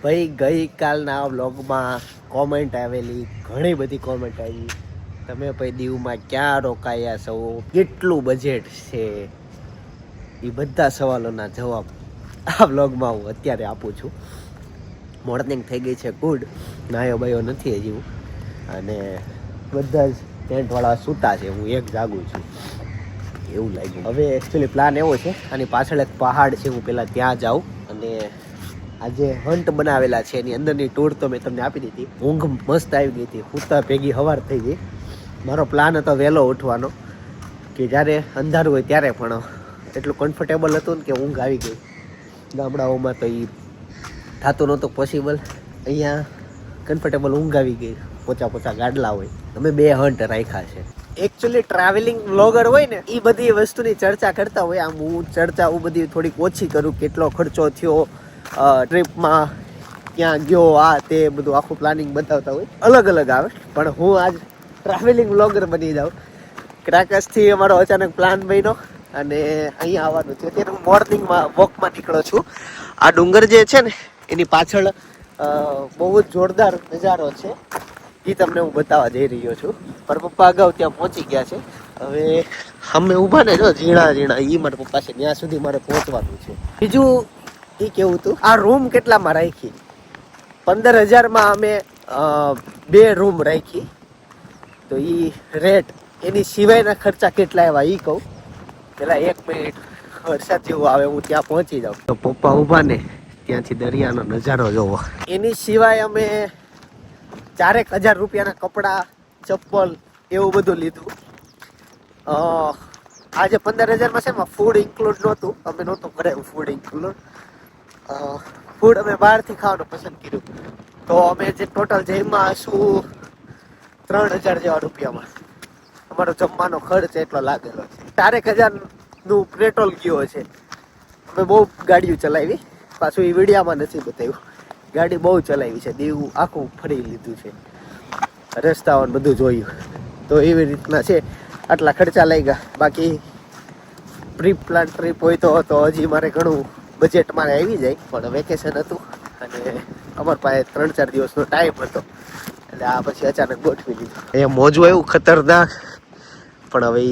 ભાઈ ગઈકાલના વ્લોગમાં કોમેન્ટ આવેલી, ઘણી બધી કોમેન્ટ આવી. તમે ભાઈ દીવમાં ક્યાં રોકાયા છો, કેટલું બજેટ છે, એ બધા સવાલોના જવાબ આ વ્લોગમાં હું અત્યારે આપું છું. મોર્નિંગ થઈ ગઈ છે, ગુડ. નાયો બાયો નથી હજી હું, અને બધા જ ટેન્ટવાળા સૂતા છે, હું એક જાગું છું એવું લાગ્યું. હવે એકચ્યુઅલી પ્લાન એવો છે, આની પાછળ એક પહાડ છે, હું પહેલાં ત્યાં જાઉં. અને આજે હન્ટ બનાવેલા છે એની અંદરની ટૂર તો મેં તમને આપી દીધી. ઊંઘ મસ્ત આવી ગઈ હતી, સૂતા ભેગી સવાર થઈ ગઈ. મારો પ્લાન હતો વહેલો ઉઠવાનો, કે જ્યારે અંધારું હોય ત્યારે, પણ એટલું કમ્ફર્ટેબલ હતું ને કે ઊંઘ આવી ગઈ. ગામડાઓમાં તો એ થતું નહોતું પોસિબલ, અહીંયા કમ્ફર્ટેબલ ઊંઘ આવી ગઈ. પોચા પોચા ગાડલા હોય. અમે 2 હન્ટ રાખ્યા છે. એકચ્યુઅલી ટ્રાવેલિંગ વ્લોગર હોય ને, એ બધી વસ્તુની ચર્ચા કરતા હોય. આમ હું ચર્ચા બધી થોડીક ઓછી કરું, કેટલો ખર્ચો થયો ટ્રીપમાં, ક્યાં ગયો, આ તે બધું આખું પ્લાનિંગ બતાવતા હોય. અલગ અલગ આવે, પણ હું આજ ટ્રાવેલિંગ વ્લોગર બની જાઉં. ક્રાકસથી અમારો અચાનક પ્લાન બન્યો અને અહીંયા આવવાનું છે. અત્યારે હું મોર્નિંગમાં વોકમાં નીકળો છું. આ ડુંગર જે છે ને, એની પાછળ બહુ જ જોરદાર નજારો છે, એ તમને હું બતાવવા જઈ રહ્યો છું. પણ પપ્પા અગાઉ ત્યાં પહોંચી ગયા છે. હવે અમે ઊભા ને જો ઝીણા ઝીણા, એ મારા પપ્પા છે, ત્યાં સુધી મારે પહોંચવાનું છે. બીજું એ કેવું હતું, આ રૂમ કેટલામાં રાખી? 15,000માં અમે 2 રૂમ રાખી. તો એ રેટ, એની સિવાયના ખર્ચા કેટલા આવ્યા એ કહું. પેલા 1 મિનિટ, વરસાદ જેવું આવે, હું ત્યાં પહોંચી જાઉં. તો પપ્પા ઊભા ને, ત્યાંથી દરિયાનો નજારો જોવો. એની સિવાય અમે 4,000 રૂપિયાના કપડાં, ચપ્પલ એવું બધું લીધું. આજે 15,000માં છે, એમાં ફૂડ ઇન્ક્લુડ નહોતું. અમે નહોતું કરાયું ફૂડ ઇન્ક્લુડ. ફૂડ અમે બહારથી ખાવાનું પસંદ કર્યું. તો અમે જે ટોટલ જઈમાં હશું 3,000 જેવા રૂપિયામાં. અમારો જમવાનો ખર્ચ એટલો લાગેલો છે. 4,000નું પેટ્રોલ ગયો છે. અમે બહુ ગાડીઓ ચલાવી, પાછું એ વિડીયામાં નથી બતાવ્યું. ગાડી બહુ ચલાવી છે, દીવ આખું ફરી લીધું છે, રસ્તાઓ બધું જોયું. તો એવી રીતના છે, આટલા ખર્ચા લાગ્યા. બાકી પ્રી પ્લાન ટ્રીપ હોય તો હજી મારે ઘણું બજેટ મારે આવી જાય, પણ વેકેશન હતું અને અમારી પાસે 3-4 દિવસનો ટાઈમ હતો, એટલે આ પછી અચાનક ગોઠવી લીધું. અહીંયા મોજું એવું ખતરનાક, પણ હવે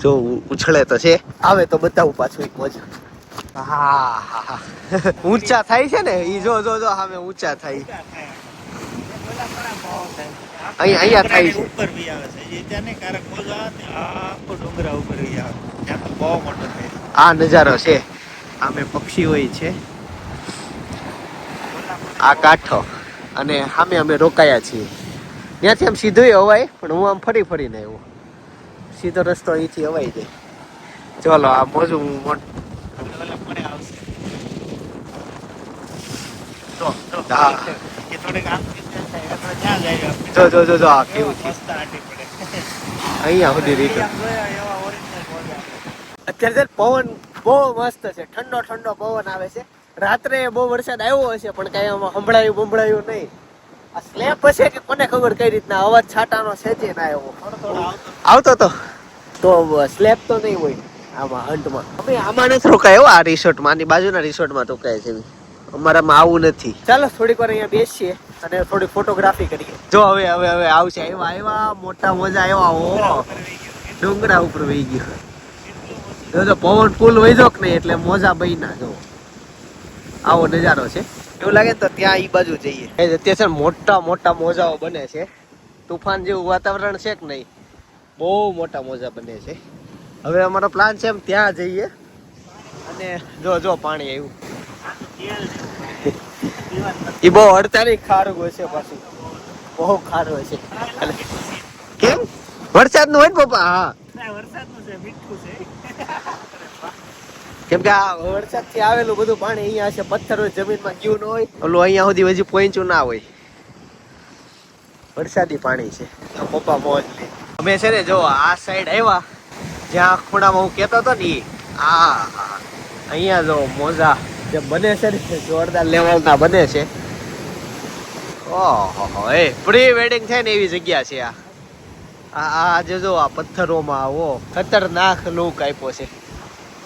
જો ઉછળે તો છે, આવે તો બતાવું પાછું એક મોજ. હા ઊંચા થાય છે ને, ઈ જો સામે ઊંચા થાય. અહીંયા થાય છે, ઉપર બી આવે છે. એ ત્યાં ને કારક મોજો આવે, આખો ડુંગરા ઉપર બી આવે, ત્યાં તો બહુ મોટો થાય. આ નજારો છે, આમે પક્ષી હોય છે, આ કાંઠો, અને સામે અમે રોકાયા છીએ. ત્યાંથી આમ સીધું અવાય, પણ હું આમ ફરીને આવ્યો. સીધો રસ્તો અહીંથી અવાઈ જાય. ચલો આ મોજું જો આ કેવું છે અહીંયા સુધી રીતે. અત્યારે પવન બહુ મસ્ત છે, ઠંડો ઠંડો પવન આવે છે. રાત્રે બહુ વરસાદ આવ્યો હશે, પણ કઈ આમાં સંભળાયું નહીં. આ સ્લેપ હશે કે કોને ખબર કઈ રીતના અવાજ છાટાનો છે જ ના આવ્યો. આવતો તો સ્લેપ તો નહીં હોય આમાં હંટમાં. અમે આમાં નથી રોકાયો, આ રિસોર્ટમાં, આની બાજુના રિસોર્ટમાં રોકાય છે. અમારામાં આવું નથી. ચાલો થોડીક વાર અહીંયા બેસીએ અને થોડી ફોટોગ્રાફી કરીએ. જો હવે આવશે. આવ્યા મોટા મોજા આવ્યા. ઓ ડુંગરા ઉપર વહી ગયો. જો પવન ફૂલ વહી કે નહીં, એટલે મોજા બહીના. જો આવો નજારો છે. એવું લાગે તો ત્યાં ઈ બાજુ જઈએ. અત્યારે છે મોટા મોટા મોજાઓ બને છે. તુફાન જેવું વાતાવરણ છે કે નહીં, બહુ મોટા મોજા બને છે. હવે અમારો પ્લાન છે એમ ત્યાં જઈએ. અને જો પાણી આવ્યું. એ બહુ અડતારી ખારું હોય છે, પાછું બહુ ખારું હોય છે. કેમ વરસાદ નું હોય ને પપ્પા? હા વરસાદનું છે, મીઠું છે. કેમ કે આ વરસાદ થી આવેલું બધું પાણી અહીંયા છે. પથ્થર હોય, જમીનમાં ગયું ન હોય, ઓલું અહીંયા સુધી હજી પહોંચ્યું ના હોય. વરસાદી પાણી છે. પપ્પા મોજ લે. અમે છે ને જો આ સાઈડ આવ્યા, જ્યાં ખૂણામાં હું કેતો હતો ને, અહીંયા જો મોજા જે બને છે ને, જોરદાર લેવલ ના બને છે. ઓહો, પ્રી વેડિંગ થાય ને એવી જગ્યા છે આ. જો આ પથ્થરોમાં આવો ખતરનાક લુક આપ્યો છે.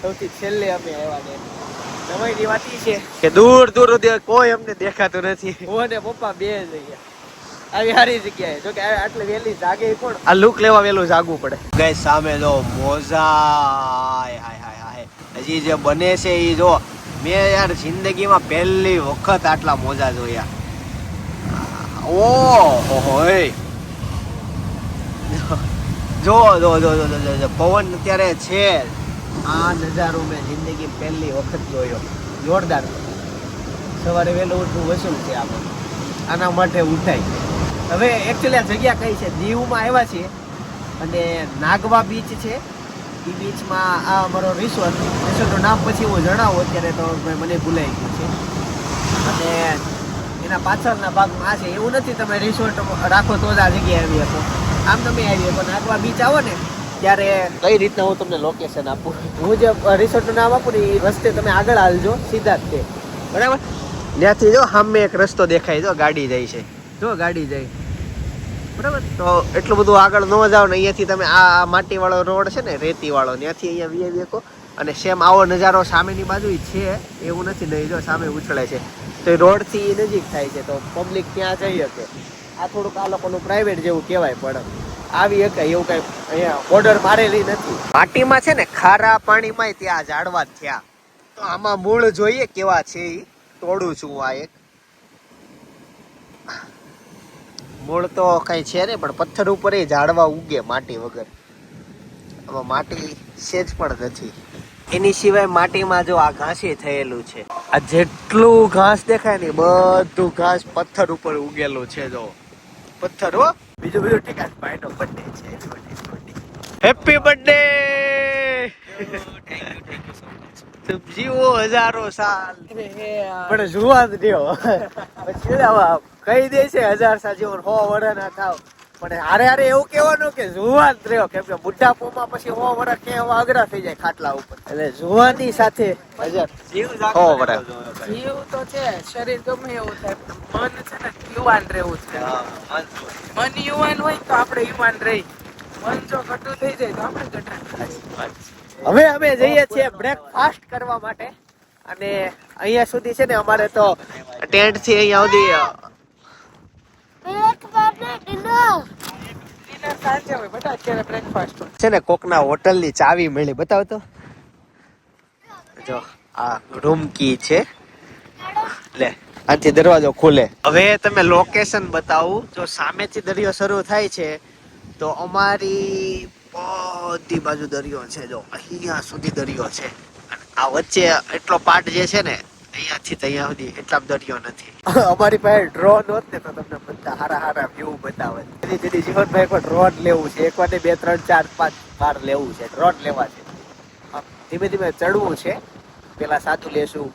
સૌથી છેલ્લે અમે આવ્યા ને, સમયની વાત ઈ છે કે દૂર દૂર સુધી કોઈ અમને દેખાતું નથી. હું અને પપ્પા બે જઈએ આવી સારી જગ્યાએ. જો કે આટલે વહેલી જાગે કોણ, આ લુક લેવા વહેલું જાગવું પડે. ગઈ સામે જો મોજા, હાય હાય હાય, હજી જે બને છે એ જો. મેં યાર જિંદગીમાં પહેલી વખત આટલા મોજા જોયા. ઓહો હોય, જો જો જો જો પવન અત્યારે છે. આ નજારો મેં જિંદગી પહેલી વખત જોયો. જોરદાર. સવારે વહેલું ઉઠવું વસૂલ છે આપણે, આના માટે ઉઠાય. હવે એકચ્યુઅલી આ જગ્યા કઈ છે, દીવમાં આવ્યા છીએ અને નાગવા બીચ છે. એ બીચમાં આ અમારો રિસોર્ટનું નામ પછી હું જણાવું, અત્યારે તો મને ભૂલાઈ ગયું છે. અને એના પાછળના ભાગમાં આ છે. એવું નથી તમે રિસોર્ટ રાખો તો જ આ જગ્યાએ આવી શકો, આમ તમે આવી શકો. નાગવા બીચ આવો ને ત્યારે કઈ રીતના હું તમને લોકેશન આપું. હું જે રિસોર્ટનું નામ આપું ને એ રસ્તે તમે આગળ હાલજો, સીધા જ તે બરાબર. ત્યાંથી જો સામે એક રસ્તો દેખાય, જો ગાડી જાય છે, જો ગાડી જાય બરાબર. તો એટલું બધું આગળ ન જાઓ ને, અહીંયાથી તમે આ માટીવાળો રોડ છે ને, રેતીવાળો, ત્યાંથી અહીંયા વી શકો. અને સેમ આવો નજારો સામેની બાજુ છે, એવું નથી નહીં. જો સામે ઉછળે છે તો એ રોડથી નજીક થાય છે, તો પબ્લિક ત્યાં જઈ શકે. આ થોડુંક આ લોકોનું પ્રાઇવેટ જેવું કહેવાય, પણ આવી શકાય એવું કઈ અહીંયા બોર્ડર મારેલી નથી. માટીમાં છે ને ખારા પાણીમાં ત્યાં ઝાડવા થયા. તો આમાં મૂળ જોઈએ કેવા છે, એ તોડું છું. આ એક મૂળ તો કઈ છે નહીં, પણ પથ્થર ઉપર એ ઝાડવા ઉગે માટી વગર. આમાં માટી સેજ પણ નથી. એની સિવાય માટીમાં જો આ ઘાસી થયેલું છે. આ જેટલું ઘાસ દેખાય ને બધું ઘાસ પથ્થર ઉપર ઉગેલું છે. જો પથ્થર હો. બીજું ઠીક છે. ભાઈનો બર્થડે છે. Happy birthday. तुम जीવો હજારો સાલ. પણ જુવાન રહ્યો પછી કહી દે છે 1000 સાલ જીવો 100 વર્ષ ના થાવ. પણ હારે હારે એવું કહેવાનું કે જુવાન રહ્યો, કેમ કે બુઢાપોમાં પછી 100 વર્ષ કેવા અઘરા થઈ જાય ખાટલા ઉપર. એટલે જુવાની સાથે 1000 જીવ 100 વર્ષ. જીવ તો છે, શરીર ગમે એવું થાય, મન છે ને યુવાન રહેવું છે. મન યુવાન હોય તો આપણે યુવાન રહી, મન જો ઘટું થઈ જાય તો આપણે ઘટા. હવે અમે જઈએ છીએ બ્રેકફાસ્ટ કરવા માટે. અને અહીંયા સુધી છે ને અમારે તો ટેન્ટ થી અહીંયા સુધી ડિનર સાંજે હોય બેટા, અત્યારે બ્રેકફાસ્ટ છે ને કોકના હોટલ ની ચાવી મળી. બતાવો તો. જો આ રૂમ કી છે, લે આથી દરવાજો ખુલે. હવે તમે લોકેશન બતાવું. જો સામેથી દરિયો શરૂ થાય છે તો અમારી બધી બાજુ દરિયો છે. જો અહીંયા સુધી દરિયો છે. આ વચ્ચે એટલો પાર્ટ જે છે ને, અહીંયાથી અહીંયા સુધી એટલા દરિયો નથી. અમારી પાસે ડ્રોન હોત ને તો તમને બધા હારા હારા વ્યૂ બતાવે. દીદી જીવનભાઈ પણ ડ્રોન લેવું છે. એક વાર 2 3 4 5 વાર લેવું છે, ડ્રોન લેવા છે. ધીમે ધીમે ચડવું છે. પેલા સાદું લેશું,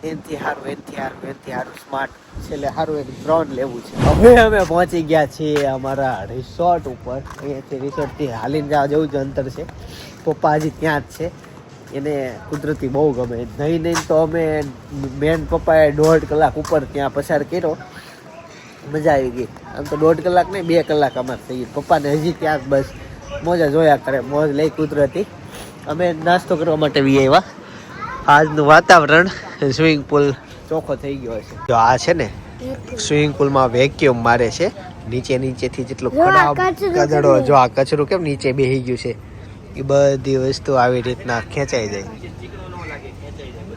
એનથી હારું સ્માર્ટ છેલ્લે હારું એક ડ્રોન લેવું છે. હવે અમે પહોંચી ગયા છીએ અમારા રિસોર્ટ ઉપર. અહીંયાથી રિસોર્ટથી હાલીને જવું જ અંતર છે. પપ્પા હજી ત્યાં જ છે. એને કુદરતી બહુ ગમે. નહીં તો અમે મેન પપ્પાએ 1.5 કલાક ઉપર ત્યાં પસાર કર્યો, મજા આવી ગઈ. આમ તો 1.5 કલાક નહીં, 2 કલાક અમારે થઈ ગઈ. પપ્પાને હજી ત્યાં જ બસ મોજા જોયા કરે, મોજ લઈ કુદરતી. અમે નાસ્તો કરવા માટે વી આવ્યા. આજનું વાતાવરણ સ્વિમિંગ પુલ ચોખ્ખો થઈ ગયો છે. જો આ છે ને સ્વિમિંગ પુલમાં વેક્યુમ મારે છે. નીચેથી જેટલું કચરો, જો આ કચરું કેમ નીચે બેસી ગયું છે, એ બધી વસ્તુ આવી રીતના ખેંચાઈ જાય.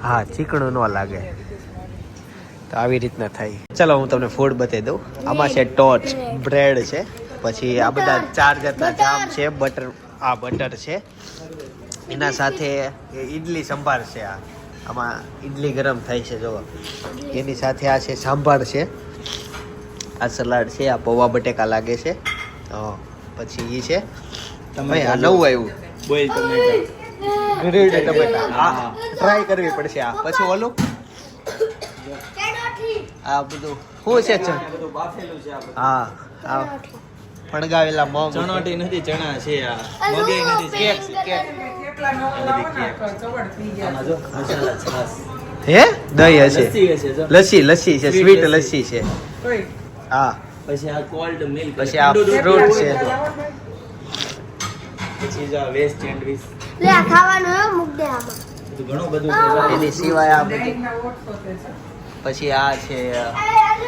હા, ચીકણું ન લાગે તો આવી રીતના થાય. ચલો હું તમને ફૂડ બતાવી દઉં. આમાં છે ટોચ, બ્રેડ છે, પછી આ બધા 4 જાતના જામ છે, બટર, આ બટર છે. એના સાથે ઈડલી સંભાર છે. આમાં ઈડલી ગરમ થાય છે. જો એની સાથે આ છે સાંભાર છે, આ સલાડ છે, આ પૌવા બટેકા લાગે છે. પછી એ છે તમે આ નવું આવ્યું બોઇલ ટમેટા, ગ્રીલ્ડ ટમેટા. હા, ટ્રાય કરવી પડશે. આ પછી ઓલું આ બધું શું છે? હા, આ ફણગાવેલા મગ, ચણાટી નથી, ચણા છે. આ મગઈ નથી, કેક કેક. હે દહીં હશે, લસ્સી છે, સ્વીટ લસ્સી છે. હા, પછી આ કોલ્ડ મિલ્ક, પછી આ ફ્રૂટ છે. પછી આ વેજ સેન્ડવિચ. લે ખાવાનું હે, મૂક દે આમાં. બધું ઘણું બધું છે. એની સિવાય આ બધી નાઈટના ઓટ શોધે છે. પછી આ છે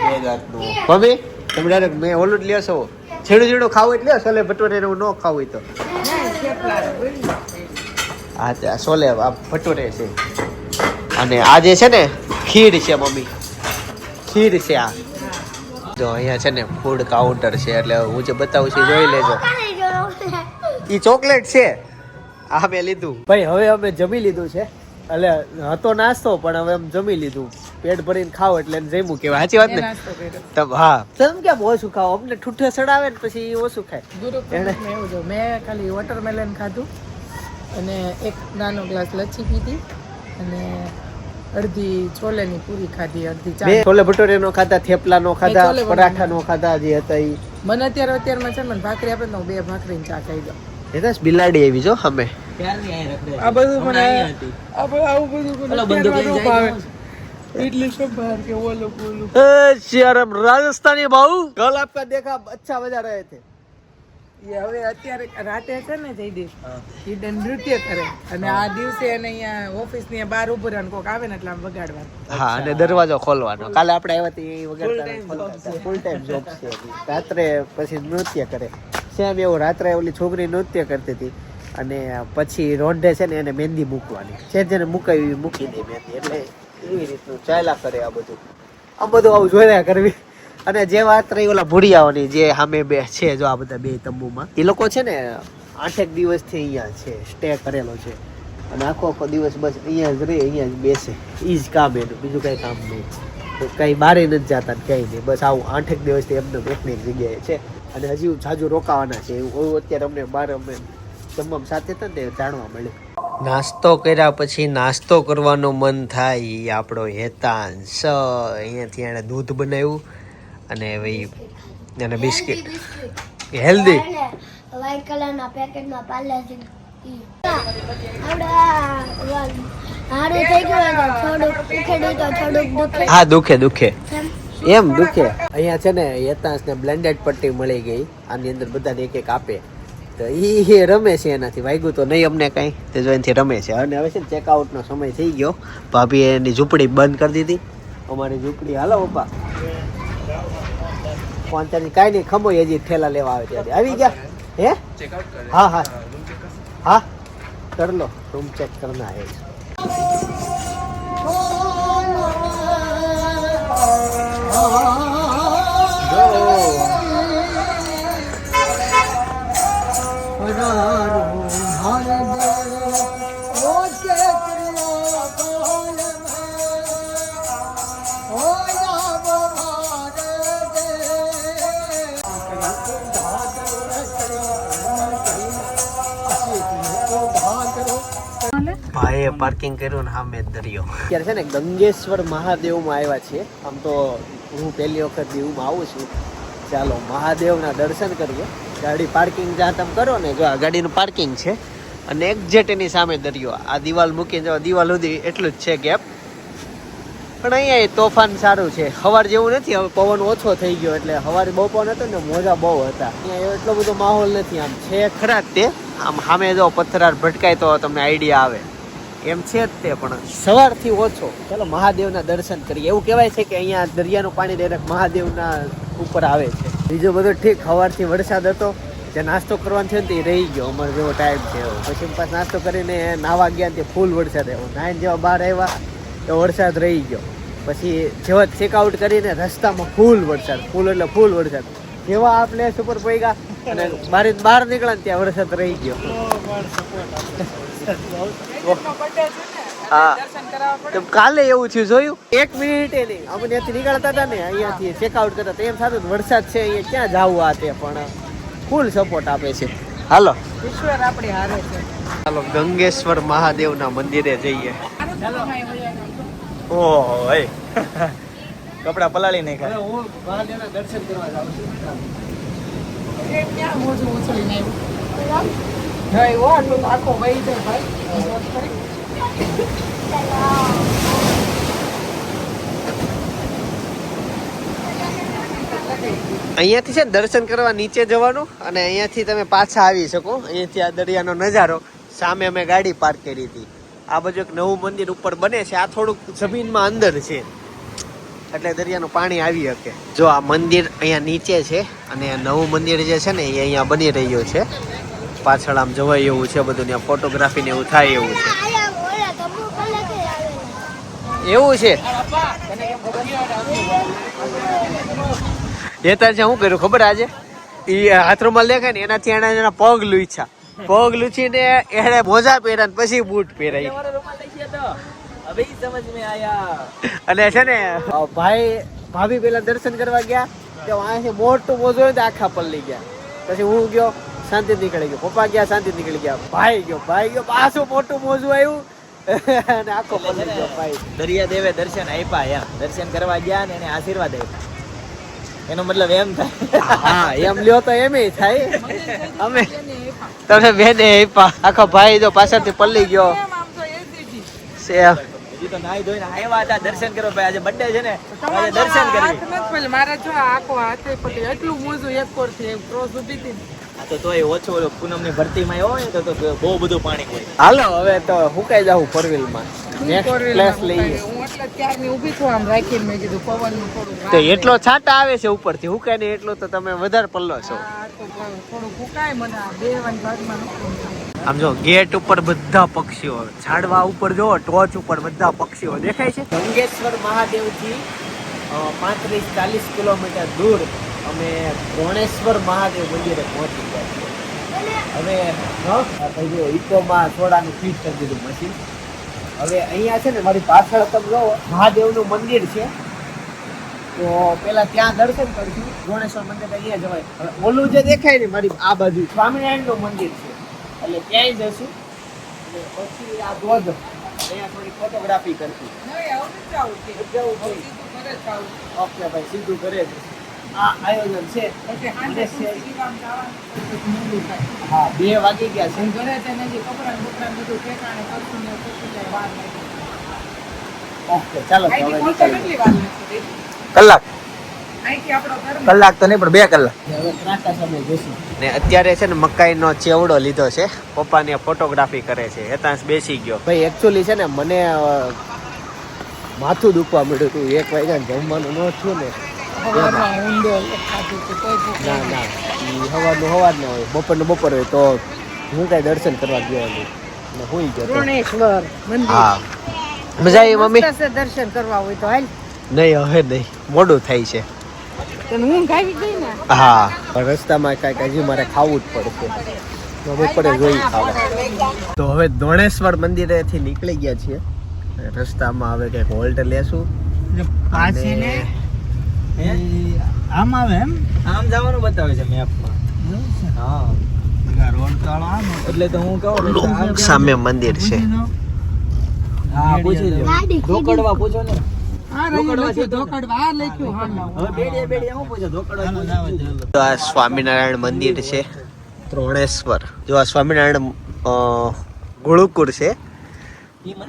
બે જાતનું મમ્મી તમે ડાયરેક્ટ મેં ઓલું જ લેશો છેડું છેડું ખાવું એટલે છોલે ભટુરે એવું ન ખાવું હોય તો નહીં, થેપલા ને બોલી. હા તે આ છોલે આ ભટુરે છે અને આ જે છે ને ખીર છે મમ્મી ખીર છે આ જો અહીંયા છે ને ફૂડ કાઉન્ટર છે એટલે હું જે બતાવું છું જોઈ લેજો ઈ ચોકલેટ છે આ મેં લીધું ભાઈ હવે અમે જમી લીધું છે એટલે હતો નાસ્તો પણ હવે અમે જમી લીધું પેટ ભરીને ખાવ એટલે એને જમ્યું કેવાય સાચી વાત મેં ને નાસ્તો કર્યો. તમ હા તમે કેમ ઓછું ખાઓ અમને ઠૂઠે સડાવે ને પછી ઈ ઓછું ખાય ગુરુકુળમાં એવું જો મેં ખાલી વોટરમેલન ખાધું અને એક નાનો ગ્લાસ લચ્છી પીધી અને અડધી છોલેની પૂરી ખાધી અડધી ચા. બે છોલે ભટુરે નો ખાધા થેપલા નો ખાધા છોલે ભટુરે. પરાઠા નો ખાધા જે હતા ઈ મને અત્યારમાં છે ને મને ભાખરી આપે ને તો હું 2 ભાખરીને ચા ખાઈ દઉં. એદાસ બિલાડી આવી જો અમે ક્યારની અહીં રખડે છે. આ બધું મને હમણાં અહીં હતી. આવું બધું મને ઓલો બંદૂક લઈને અત્યારમાં જાય ન ભાવે. ઇડલી સંભાર કે ઓલું બોલું. શરમ રાજસ્થાની બાઉ કલ આપકા દેખા અચ્છા મજા રહે થે એ હવે અત્યારે રાતે છે ને જયદીપ હા. ઈ ડન નૃત્ય કરે અને આ દિવસે એને અહીંયા ઓફિસ ની બહાર ઉભું રહે કોક આવે ને એટલે આમ વગાડવાનું. હા અને દરવાજો ખોલવાનો કાલે આપણે આવ્યા હતી એ Full time વગર job ફૂલ ટાઈમ જોબ છે રાત્રે પછી નૃત્ય કરે સેમ એવું રાત્રે ઓલી છોકરી નૃત્ય કરતી હતી અને પછી રોંઢે છે ને એને મહેંદી મૂકવાની છે જેને મુકાવી મૂકી દે મહેંદી એટલે એવી રીતનું ચાલ્યા કરે આ બધું આવું જોયા કરવી અને જે વાત રહી ઓલા ભૂડિયાઓની જે સામે બે છે જો આ બધા બે તંબુમાં એ લોકો છે ને 8 દિવસથી અહીંયા છે સ્ટે કરેલો છે અને આખો દિવસ બસ અહીંયા જ રહે અહીંયા જ બેસે એ જ કામ એનું બીજું કઈ કામ નહીં તો કઈ બારે નથી જતા ને કઈ નહીં બસ આવું 8 દિવસથી એમને એકની એક જગ્યાએ છે અને હજી જાજુ રોકાવાના છે એવું અત્યારે અમને બાર અમે જમવા સાથે હતા ને તે જાણવા મળ્યું નાસ્તો કર્યા પછી નાસ્તો કરવાનું મન થાય ઈ આપણો હેતાંશ અહીંયાથી એણે દૂધ બનાવ્યું અને ભાઈ અને બિસ્કિટ હેલ્ધી વ્હાઈટ કલરના પેકેટમાં પાર્લેજી હારું થઈ ગયું ને થોડુંક ઉખેડ્યું તો થોડુંક દુખે હા દુખે એમ દુખે અહીંયા છે ને હેતાંશ ને બ્લેન્ડેડ પટ્ટી મળી ગઈ આની અંદર બધાને એક એક આપે તો ઈ રમે છે એનાથી વાગ્યું તો નહીં અમને કાંઈ તે જો એનાથી રમે છે અને હવે છે ને ચેકઆઉટનો સમય થઈ ગયો ભાભી એની ઝૂંપડી બંધ કરી દીધી અમારી ઝૂંપડી હાલો પપ્પા પાંચાની કાંઈ નહીં ખમો હજી ઠેલા લેવા આવે ત્યારે આવી ગયા હે હા હા હા કર લો રૂમ ચેક કરના હે ભાઈએ પાર્કિંગ કર્યું ને સામે દરિયો અત્યારે છે ને ગંગેશ્વર મહાદેવમાં આવ્યા છીએ આમ તો હું પહેલી વખત દીવમાં આવું છું ચાલો મહાદેવના દર્શન કરીએ ગાડી પાર્કિંગ જ્યાં તમે કરો ને જો આ ગાડીનું પાર્કિંગ છે અને એક્ઝેક્ટ એની સામે દરિયો આ દિવાલ મૂકીને જો દિવાલ સુધી એટલું જ છે ગેપ પણ અહીંયા એ તોફાન સારું છે સવાર જેવું નથી હવે પવન ઓછો થઈ ગયો એટલે સવારે બહુ પવન હતો ને મોજા બહુ હતા અહીંયા એટલો બધો માહોલ નથી આમ છે ખરા જ તે આમ સામે જો પથ્થર ભટકાય તો તમને આઈડિયા આવે એમ છે જ તે પણ સવારથી ઓછો ચાલો મહાદેવના દર્શન કરીએ એવું કહેવાય છે કે અહીંયા દરિયાનું પાણી ડાયરેક્ટ મહાદેવના ઉપર આવે છે બીજું બધું ઠીક સવારથી વરસાદ હતો જે નાસ્તો કરવાનો થયો ને તે રહી ગયો અમારો જેવો ટાઈમ છે પછી પાછો નાસ્તો કરીને નાવા ગયા તે ફૂલ વરસાદ આવ્યો નાઈન જેવા બહાર આવ્યા તો વરસાદ રહી ગયો પછી જેવા ચેકઆઉટ કરીને રસ્તામાં ફૂલ એટલે ફૂલ વરસાદ જેવા આ પ્લેસ ઉપર પગ્યા અને બહાર નીકળ્યા ને ત્યાં વરસાદ રહી ગયો હા તો કાલે એવું થયું જોયું 1 મિનિટ નહીં અમે ત્યાંથી નીકળતા હતા ને અહીંયાથી ચેકઆઉટ કરતા તો એમ થતું વરસાદ છે અહીંયા ક્યાં જવું આ તે પણ ફૂલ સપોર્ટ આપે છે હાલો ઈશ્વર આપણી હારે છે. ચાલો ગંગેશ્વર મહાદેવના મંદિરે જઈએ ઓહો એ કપડા પલાળી નહીં ખાય. હું મહાદેવના દર્શન કરવા જાઉં છું એ ક્યાં મોજું ઉછળીને આવ્યું? હા, એવો આટલો તો આખો વહી જાય ભાઈ. મોજ કરી. અહીંયાથી છે ને દર્શન કરવા નીચે જવાનું અને અહીંયાથી તમે પાછા આવી શકો અહીંયાથી આ દરિયાનો નજારો સામે અમે ગાડી પાર્ક કરી હતી આ બાજુ એક નવું મંદિર ઉપર બને છે, આ થોડુંક જમીનમાં અંદર છે એટલે દરિયાનું પાણી આવી શકે. જો આ મંદિર અહીંયા નીચે છે અને નવું મંદિર જે છે ને એ અહીંયા બની રહ્યું છે. પાછળ આમ જવાય એવું છે બધું, ત્યાં ફોટોગ્રાફી ને એવું થાય એવું છે. એવું છે એ તાર છે. શું કર્યું ખબર આજે? એ હાથ રૂમાલ દેખાય ને એનાથી એના પગ લૂછ્યા. પગ લૂછીને એને મોજા પહેર્યા ને પછી બૂટ પહેરાય. અને છે ને ભાઈ ભાભી પેલા દર્શન કરવા ગયા તો અહીંથી મોટું મોજું હોય તો આખા પલ્લી ગયા. પછી હું ગયો, શાંતિ નીકળી ગયો. પપ્પા ગયા, શાંતિ નીકળી ગયા. ભાઈ ગયો પાછું મોટું મોજું આવ્યું અને આખો પલ્લી ગયો. ભાઈ દરિયા દેવે દર્શન આપ્યા, એમ દર્શન કરવા ગયા ને એને આશીર્વાદ આપ્યા. એનો મતલબ એમ થાય. હા એમ લ્યો તો એમ થાય. અમે તમે બેને આપ્યા, આખો ભાઈ જો પાછળથી પલ્લી ગયો. સેમ હજી તો નાઈ ધોઈને આવ્યા હતા દર્શન કરવા. ભાઈ આજે બર્થડે છે ને, આજે દર્શન કરી. મારા જો આખો હાથે પડી એટલું મોજું એક કોર થી એક ક્રોસ ઉભી હતી. આ તો તોય ઓછો પૂનમની ભરતીમાં હોય ને તો બહુ બધું પાણી હોય. હાલો હવે તો હુકાઈ જાવ ફોરવ્હીલ માં. પ્લેસ લઈએ. હું એટલે ત્યારની ઊભી છું આમ રાખીને મેં કીધું પવનનું થોડું તો એટલો છાંટા આવે છે ઉપરથી, હુકાય ને એટલો તો તમે વધારે પલ્લો છો. થોડું ફૂકાય મને આ બેવાની ભાગમાં નથી. આમ જો ગેટ ઉપર બધા પક્ષીઓ, ઝાડવા ઉપર જો ટોચ ઉપર બધા પક્ષીઓ દેખાય છે. ગંગેશ્વર મહાદેવથી 35-40 કિલોમીટર દૂર અમે ગોણેશ્વર મહાદેવ મંદિરે પહોંચી ગયા છીએ. હવે જો ઇકોમાં થોડાનું ફિટ કરી દીધું મશીન. હવે અહીંયા છે ને મારી પાછળ તમે જો મહાદેવનું મંદિર છે, તો પેલા ત્યાં દર્શન કરશું. ગોણેશ્વર મંદિર અહીંયા જવાય. હવે ઓલું જે દેખાય ને મારી આ બાજુ સ્વામિનારાયણનું મંદિર છે, એટલે ત્યાંય જશું. અને પછી આ ધોધ અહીંયા થોડી ફોટોગ્રાફી કરશું. ઓકે ભાઈ, સીધું કરે છે. આ આયોજન છે. હા 2 વાગી ગયા છે. ઓકે ચાલો તો હવે નીકળીએ. કલાક તો નહીં પણ 2 કલાક. હવે ત્રાટા સમય જશું. ને અત્યારે છે ને મકાઈનો ચેવડો લીધો છે. પપ્પાને ફોટોગ્રાફી કરે છે. હેતાંશ બેસી ગયો. ભાઈ એકચ્યુઅલી છે ને મને માથું દુખવા મળ્યું હતું. 1 વાગ્યા જમવાનું ન થયું ને. ના સવારનું સવાર ના હોય, બપોરનું બપોર હોય. તો હું કઈ દર્શન કરવા ગયો નથી, હું ગયો. ગોણેશ્વર હા મજા આવી મમ્મી? દર્શન કરવા હોય તો હાલ. નહીં હવે નહીં, મોડું થાય છે. હું ખાઈ ગઈ ને. હા પણ રસ્તામાં કાંઈક હજી મારે ખાવું જ પડશે. બપોરે જોઈ ખાવા. તો હવે દોણેશ્વર મંદિરેથી નીકળી ગયા છીએ. રસ્તામાં હવે કંઈક હોલ્ટ લેશું. આમ આવે એમ, આમ જવાનું બતાવે છે મેપમાં. હા રોડ કાળો આમ એટલે તો હું કહું સામે મંદિર છે. હા પૂછી લો, ધોકડવા પૂછો ને. તો આ સ્વામિનારાયણ મંદિર છે ત્રોણેશ્વર. જો આ સ્વામિનારાયણ ગુરુકુળ છે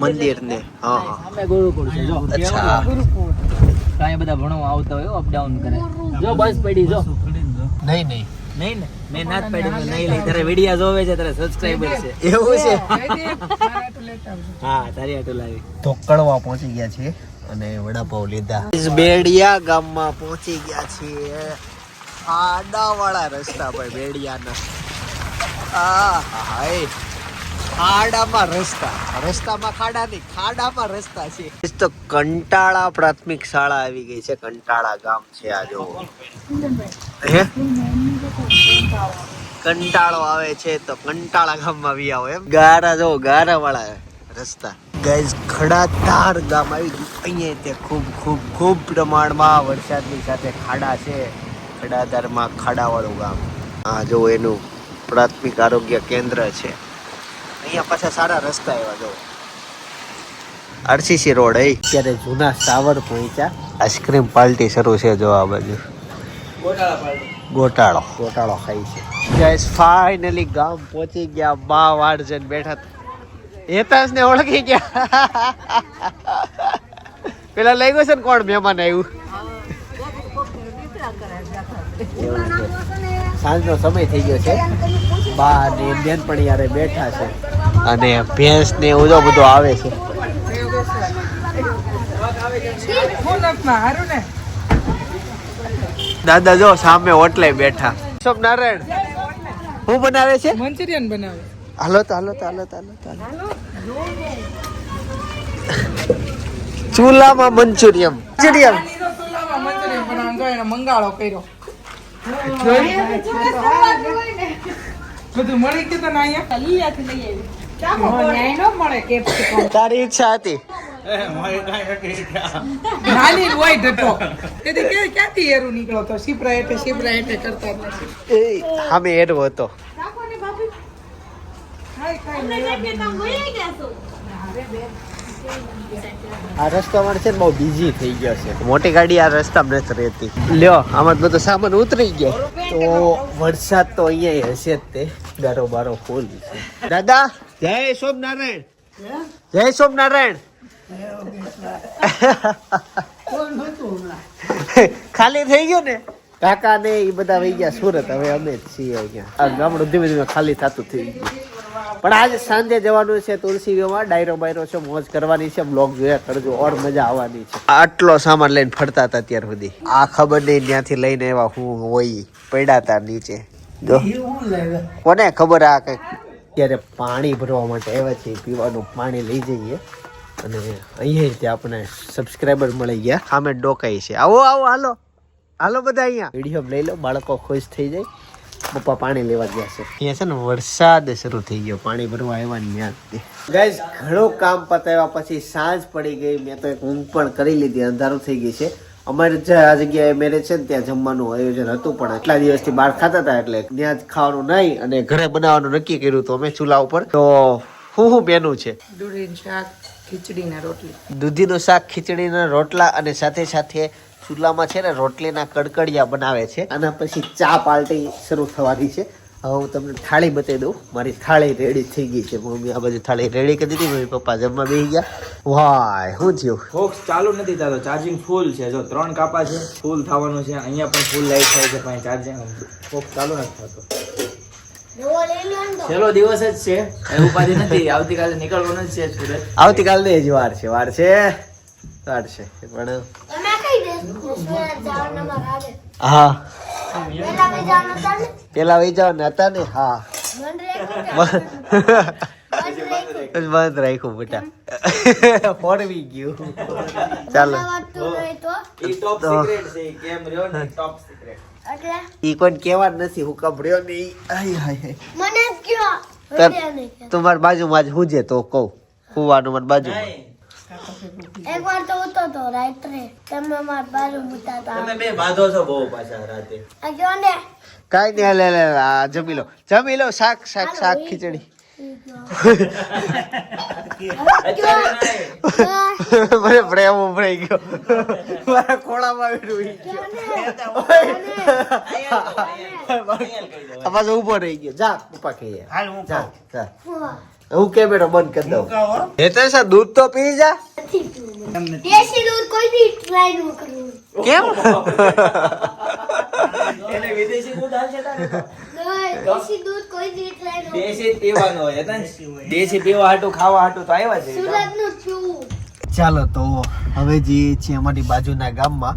મંદિર ને. હા હા સામે ગુરુકુળ છે. જો અચ્છા કાંઈ બધા ભણવા આવતા હોય અપ ડાઉન કરે. જો બસ પડી જો. નહીં નહીં નહીં ને મેં નાત પાડી તો નહીં લઈ. તારે વિડિયા જોવે છે, તારે સબસ્ક્રાઇબર છે. એવું છે. હા તારી આટો લાવી. ધોકડવા પહોંચી ગયા છે અને વડાપાવ લીધા. બેડિયા ગામમાં પહોંચી ગયા છીએ. ખાડાવાળા રસ્તા ભાઈ બેડિયાના. હાય ખાડામાં રસ્તામાં ખાડા નહીં, ખાડામાં રસ્તા છે. તો કંટાળા પ્રાથમિક શાળા આવી ગઈ છે. કંટાળા ગામ છે આ જો. હે કંટાળો આવે છે તો કંટાળા ગામમાં વી આવો એમ. ગારા જો ગારા વાળા રસ્તા. ગાઈઝ ખડાધાર ગામ આવી ગયું. અહીંયા તે ખૂબ પ્રમાણમાં વરસાદની સાથે ખાડા છે. ખડાધારમાં ખાડાવાળું ગામ. આ જો એનું પ્રાથમિક આરોગ્ય કેન્દ્ર છે. અહીંયા પાછા સારા રસ્તા એવા જો. આરસીસી રોડ અત્યારે જૂના સાવર પહોંચ્યા. આઈસ્ક્રીમ પાર્ટી શરૂ છે જો આ બાજુ. ગોટાળો ખાઈ છે. ગાઈસ ફાઇનલી ગામ પહોંચી ગયા. બા વાડ જઈને બેઠા. હેતાંશ ને ઓળખી ગયા. પેલા લઈ ગયો છે ને કોણ મહેમાન આવ્યું. સાંજનો સમય થઈ ગયો છે. બા ને બેન પણ યારે બેઠા છે. અને ભેંસ ને એવું જો બધું આવે છે. દાદા જો સામે ઓટલે બેઠા. શોભ નારાયણ શું બનાવે છે? મંચુરિયન બનાવે. હાલો તો ચૂલામાં મંચુરિયન મંગાળો કર્યો બધું મળી ગયું અહીંયા તારી ઈચ્છા હતી. નાની હોય ઢટો તેથી કે ક્યાંથી એરું નીકળો તો શીપરા હેઠે કરતા નથી. સામે એડવો હતો. આ રસ્તો અમારે છે ને બહુ બીજી થઈ ગયો છે. મોટી ગાડી આ રસ્તામાં નથી રહેતી. લ્યો આમાં બધો સામાન ઉતરી ગયો. તો વરસાદ તો અહીંયા હશે જ તે. ગારો બારો ફૂલ છે. દાદા જય સોમનારાયણ. જય સોમનારાયણ. ખાલી થઈ ગયું ને કાકા ને એ બધા વહી ગયા સુરત. હવે અમે જ છીએ અહીંયા. આ ગામડું ધીમે ધીમે ખાલી થતું થઈ ગયું. પણ આજે સાંજે જવાનું છે તુલસીમાં. ડાયરો બાયરો છે, મોજ કરવાની છે. બ્લોગ જોયા કરજો, ઓર મજા આવવાની છે. આટલો સામાન લઈને ફરતા હતા અત્યાર સુધી. આ ખબર નહીં ત્યાંથી લઈને એવા હું હોય પડ્યા હતા નીચે. જો કોને ખબર આ કઈક ત્યારે પાણી ભરવા માટે આવ્યા છે. પીવાનું પાણી લઈ જઈએ અને અહીંયા આપણે સબસ્ક્રાઈબર મળી ગયા. સામે ડોકાઈ છે. આવો હાલો બધા અહીંયા વિડીયો લઈ લો. બાળકો ખુશ થઈ જાય. પપ્પા પાણી લેવા ગયા છે. અહીંયા છે ને વરસાદ શરૂ થઈ ગયો. પાણી ભરવા આવ્યા ને ગાઈઝ ઘણું કામ પતાવ્યા પછી સાંજ પડી ગઈ. મેં તો એક ઊંઘ પણ કરી લીધી. અંધારું થઈ ગઈ છે. અમારે આ જગ્યાએ મેરેજ છે ને ત્યાં જમવાનું આયોજન હતું પણ એટલા દિવસથી બહાર ખાતા હતા એટલે ત્યાં જ ખાવાનું નહીં અને ઘરે બનાવવાનું નક્કી કર્યું તો અમે ચૂલા ઉપર. તો શું મેનુ છે? દૂધીનું શાક, ખીચડીના રોટલી. દૂધીનું શાક, ખીચડીના રોટલા અને સાથે સાથે ચૂલામાં છે ને રોટલીના કડકડિયા બનાવે છે. આના પછી ચા પાર્ટી શરૂ થવાની છે. હવે હું તમને થાળી બતાવી દઉં. મારી થાળી રેડી થઈ ગઈ છે. મમ્મી આ બાજુ થાળી રેડી કરી દીધી. મમ્મી પપ્પા જમવા બેસી ગયા. વાય શું થયું? ફોક્સ ચાલુ નથી થતો. ચાર્જિંગ ફૂલ છે. જો 3 કાપા છે, ફૂલ થવાનું છે. અહીંયા પણ ફૂલ લાઈટ થાય છે પણ ચાર્જિંગ ફોક્સ ચાલુ નથી થતો. છેલ્લો દિવસ જ છે, એ ઉપાધિ નથી. આવતીકાલે નીકળવાનું જ છે સુરત. આવતીકાલે જ વાર છે પણ હા પેલા વહી જાવ ને હતા ને. હા બંધ રાખ્યું બેટા. ફોડવી ગયું. ચાલો ઈ ટોપ સિક્રેટ છે. કેમ રહ્યો ને ટોપ સિક્રેટ. ઈ કોઈ કહેવા નથી. હું કબડ્યો નહીં. મને કયો તું મારી બાજુમાં જ હુંજે તો કહું. હુવાનું મારી બાજુ. એકવાર તો ઉતો તો રાત્રે તમે માર બાજુ મુતાતા. તમે બે બાંધો છો બહુ પાછા રાતે. આ જો ને કાઈ નહીં. લે આ જમી લો. શાક ખીચડી. મને પ્રેમ ઉભરાઈ ગયો. મારા ખોળામાં આવી ગયો. પાછો ઉભો રહી ગયો. જા પપ્પા કહીએ. જા હું કેમેરો બંધ કરી દઉં. હેતેશા દૂધ તો પી જા. દેશી દૂધ કોઈ દી ટ્રાય ન કરું. કેમ? એને વિદેશી દૂધ હાલશે તારે તો. દેશી દૂધ કોઈ દી ટ્રાય ન. દેશી પીવાનું હોય હતા ને. દેશી પીવા હાટું ખાવા હાટું તો આવ્યા છે. સુરતનું છું. ચાલો તો હવે જે છે અમારી બાજુના ગામમાં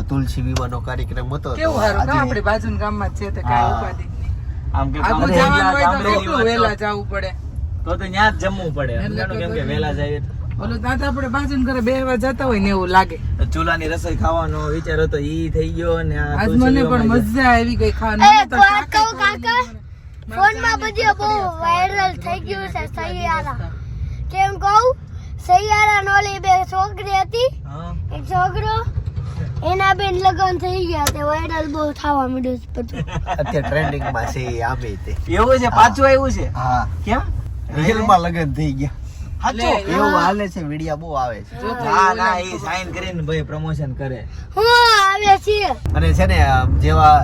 તુલસી વિવાહનો કાર્યક્રમ હતો. કેવું સારું કામ આપણી બાજુના ગામમાં જ છે તે કાંઈ ઉપાધિ નહીં. આમ કે આગળ જવાનું હોય તો કેટલું વહેલા જવું પડે. તો ત્યાં જ જમવું પડે. કેમ કે વહેલા જાય ઓલો દાદા આપણે બાજુના ઘરે બેહવા જતા હોય ને એવું લાગે. ચૂલાની રસોઈ ખાવાનો વિચાર હતો ઈ થઈ ગયો ને આ આજ મને પણ મજા આવી ગઈ ખાવાની. એક વાત કહું કાકા, ફોનમાં બધી બહુ વાયરલ થઈ ગયું છે સૈયારા. કેમ કહું? સૈયારા નો ઓલી બે છોકરી હતી, એક છોકરો, એના બેન લગન થઈ ગયા તે વાયરલ બહુ થવા માંડ્યું છે બધું. અત્યારે ટ્રેન્ડિંગ માં છે. આમે તે એવું છે. પાછું આવ્યું છે. હા કેમ? રીલ માં લગન થઈ ગયા. હાચો એવું હાલે છે. વિડિયા બહુ આવે છે. ના ઈ સાઈન કરીને ભાઈ પ્રમોશન કરે. હું આવે છે અને છે ને જેવા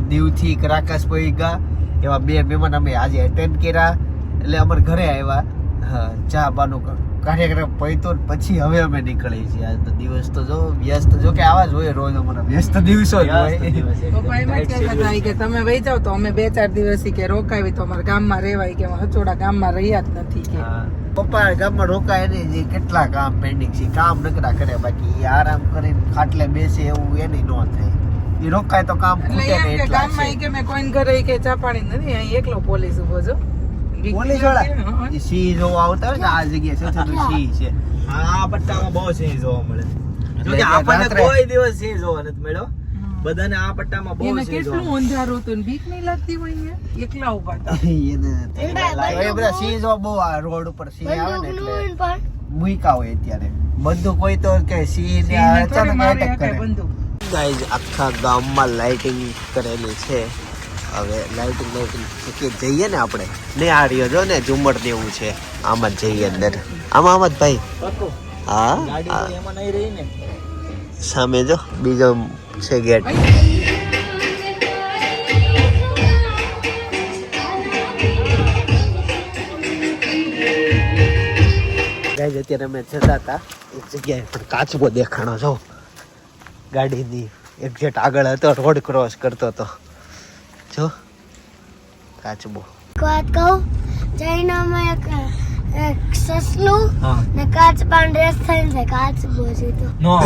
દીવથી કરાકાસ પઈ ગયા એવા બે મહેમાન અમે આજે એટેન્ડ કર્યા. એટલે અમારા ઘરે આવ્યા. ચા બાનું કાર્યક્રમ પૈતો પછી હવે અમે નીકળી છીએ. આજ તો દિવસ તો જો વ્યસ્ત, જો કે આવા જ હોય રોજ અમારા વ્યસ્ત દિવસો જ હોય. પપ્પા એમ જ કહેતા હતા કે તમે વહી જાવ તો અમે 2-4 દિવસ કે રોકાવી તો અમારા ગામમાં રહેવાય કે હચોડા ગામમાં રહ્યા જ નથી કે પપ્પા ગામમાં રોકાય ને જે કેટલા કામ પેન્ડિંગ છે, કામ નકરા કરે, બાકી ઈ આરામ કરીને ખાટલે બેસે એવું એની ન થાય. ઈ રોકાય તો કામ એટલે ખૂટે ને એમ કે એટલા ગામમાં ઈ છે. કે મેં કોઈને ઘરે ઈ કે ચા પાણી નથી, અહીં એકલો પોલીસ ઉભો છો. પોલીસ વાળા ઈ સિંહ જોવા આવતા હોય ને આ જગ્યાએ છે તો સિંહ છે. આ પટ્ટામાં બહુ સિંહ જોવા મળે. એટલે જોકે આપણને રાત્રે- કોઈ દિવસ સિંહ જોવા નથી મળ્યો. બધાને આ પટ્ટામાં બહુ એને સિંહ કેટલું જોવા અંધારું હતું ને બીક નહીં લાગતી હોય અહીંયા? એકલા ઉભા હતા. એને એ બધા સિંહ જોવા બહુ આ રોડ ઉપર સિંહ આવે ને એટલે બંદૂકનું પણ મુઈકા હોય અત્યારે. બંદૂક હોય તો કે સિંહ ને સિંહને થોડી અચાનક મારી એટેક હકાય કરે. બંદૂક. ગાઈઝ આખા ગામમાં લાઇટિંગ કરેલી છે. હવે લાઇટિંગ કે જઈએ ને આપણે ને આ રહ્યો જો ને ઝુમર દેવું છે, આમાં જ જઈએ અંદર. આમાં જ ભાઈ. પાક્કું? હા ગાડી હા. તો એમાં નહીં રહી ને. સામે જો બીજો છે ગેટ. ગાઈઝ અત્યારે અમે જતા હતા એક જગ્યાએ પણ કાચબો દેખાણો જો ગાડીની એક્ઝેક્ટ આગળ હતો, રોડ ક્રોસ કરતો હતો જો કાચબો. એક વાત કહું, જૈનમાં એક સસલું હા. ને કાચબાન રેસ થઈને છે. કાચબો છે તો નો.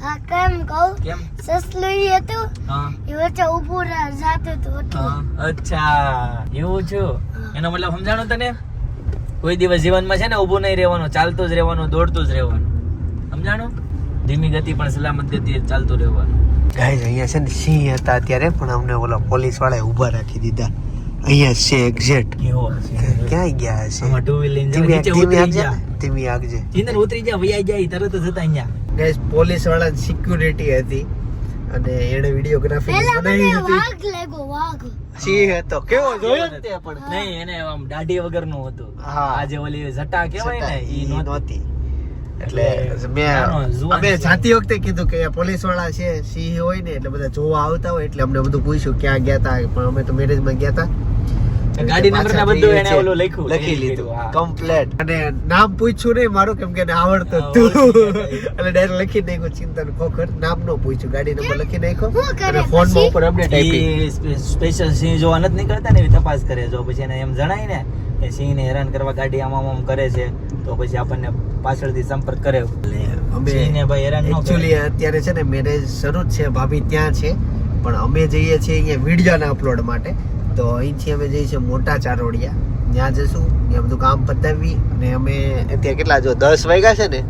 હા કેમ કહું, કેમ? સસલું ઈ હતું હા. એ વચ્ચે ઊભું જાતું હતું એટલે. હા. અચ્છા એવું છે. એનો મતલબ સમજાણું તને? કોઈ દિવસ જીવનમાં છે ને ઊભું નહીં રહેવાનું, ચાલતું જ રહેવાનું, દોડતું જ રહેવાનું. સમજાણું? ધીમી ગતિ પણ સલામત ગતિએ ચાલતું રહેવાનું. ગાઈઝ અહીંયા છે ને સિંહ હતા અત્યારે, પણ અમને ઓલા પોલીસ વાળાએ ઊભા રાખી દીધા. અહીંયા છે એક્ઝેક્ટ. એવો છે. ક્યાંય ગયા હશે? આમાં ટુ વ્હીલ લઈને ધીમી નીચે ધીમી ઉતરી આગજે જા. ને, ધીમી આગજે. જીંદર ઉતરી જા, વૈયા જાય તરત જ હતા અહીંયા. ગાઈઝ પોલીસ વાળા સિક્યુરિટી હતી અને એને વિડીયોગ્રાફી પેલા મને બનાવી હતી. વાઘ લાગ્યો, વાઘ. સિંહ હતો, કેવો જોયો ને તે પણ. નહીં, એને આમ દાઢી વગરનું હતું. હા. આજે ઓલી જટા કહેવાય ને ઈ નહોતી. નહોતી. એટલે નાનો, મેં જુવાન અમે છે. જાતી વખતે કીધું કે પોલીસ વાળા છે, સિંહ હોય ને એટલે બધા જોવા આવતા હોય, એટલે અમને બધું પૂછ્યું ક્યાં ગયા તા, પણ અમે તો મેરેજમાં ગયા તા. ગાડી નંબર ને બધું એને છે. ઓલું લખ્યું. લખી લીધું હા. કમ્પ્લેટ. અને નામ પૂછ્યું નહીં મારું, કેમ કે એને આવડતું હા, હતું ઓળખી એટલે ડાયરેક્ટ લખી નાખ્યું. ચિંતન ખોખર નામ નો પૂછ્યું, ગાડી નંબર લખી નાખ્યો શું કરે અને ફોનમાં પછી? ઉપર અપડેટ આપી. ઈ સ્પેશિયલ સિંહ જોવા નથી નીકળતા ને એવી તપાસ કરે. જો પછી એને એમ જણાય ને કે સિંહને હેરાન કરવા ગાડી આમ કરે છે તો પછી આપણને પાછળથી સંપર્ક કરે. અમે સિંહને ભાઈ હેરાન ન કરે. એકચ્યુઅલી અત્યારે છે ને મેરેજ શરૂ જ છે, ભાભી ત્યાં છે, પણ અમે જઈએ છીએ અહીંયા વિડીયોના અપલોડ માટે. તો અહીંથી અમે જઈએ છીએ મોટા ચારોડિયા, ત્યાં જશું, ત્યાં બધું કામ પતાવી અને અમે અત્યારે કેટલા જો 10 વાગ્યા છે ને,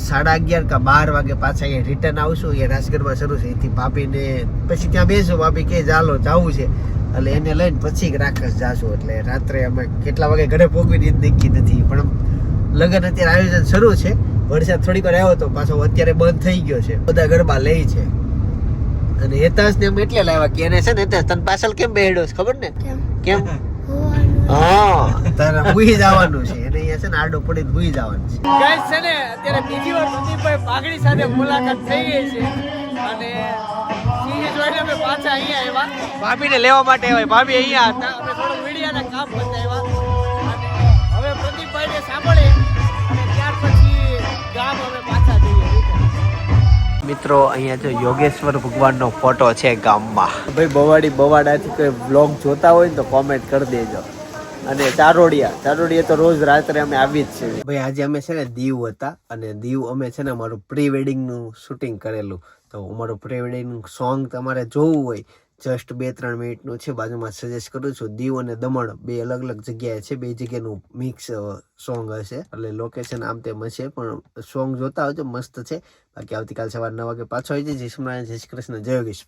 11:30 કે 12 વાગે પાછા અહીંયા રિટર્ન આવશું. અહીંયા રાજગઢમાં શરૂ છે, અહીંથી ભાભીને પછી ત્યાં બેસું, ભાભી કે ચાલો જવું છે એટલે એને લઈને પછી રાક્ષસ જાશું. એટલે રાત્રે અમે કેટલા વાગે ઘરે પહોંચવીને એ જ નક્કી નથી, પણ લગન અત્યારે આયોજન શરૂ છે. વરસાદ થોડીક વાર આવ્યો તો પાછો અત્યારે બંધ થઈ ગયો છે, બધા ગરબા લે છે. અને હેતાશ ને અમે એટલે લાવ્યા કે એને છે ને હેતાશ તને પાછળ કેમ બેહડ્યો છે ખબર ને? કેમ? હોવાનું. હા, તારે ભૂઈ જવાનું છે, એને અહીંયા છે ને આડો પડીને ભૂઈ જવાનું છે. ગાઈસ છે ને અત્યારે બીજી વાર પ્રદીપભાઈ પાઘડી સાથે મુલાકાત થઈ ગઈ છે અને સિંહ જોઈને અમે પાછા અહીંયા આવ્યા, ભાભીને લેવા માટે આવ્યા. ભાભી અહીંયા હતા, અમે થોડું મીડિયાના કામ બતાવ્યા અને હવે પ્રદીપભાઈને સાંભળે અને ત્યાર પછી ગામ અમે પાછા જઈએ. મિત્રો અહીંયા જો યોગેશ્વર ભગવાનનો ફોટો છે ગામમાં. ભાઈ બવાડાથી કોઈ બ્લોગ જોતા હોય ને તો કોમેન્ટ કરી દેજો. અને ચારોડિયા તો રોજ રાત્રે અમે આવી જ છે. ભાઈ આજે અમે છે ને દીવ હતા અને દીવ અમે છે ને અમારું પ્રી વેડિંગ નું શૂટિંગ કરેલું. તો અમારું પ્રી વેડિંગ નું સોંગ તમારે જોવું હોય જસ્ટ 2-3 મિનિટનું છે, બાજુમાં સજેસ્ટ કરું છું. દીવ અને દમણ બે અલગ અલગ જગ્યાએ છે, બે જગ્યાનું મિક્સ સોંગ હશે, એટલે લોકેશન આમ તેમ હશે, પણ સોંગ જોતા આવજો, મસ્ત છે. બાકી આવતીકાલ સવારે 9 વાગે પાછો આવી જય શ્રી કૃષ્ણ, જય યોગેશ.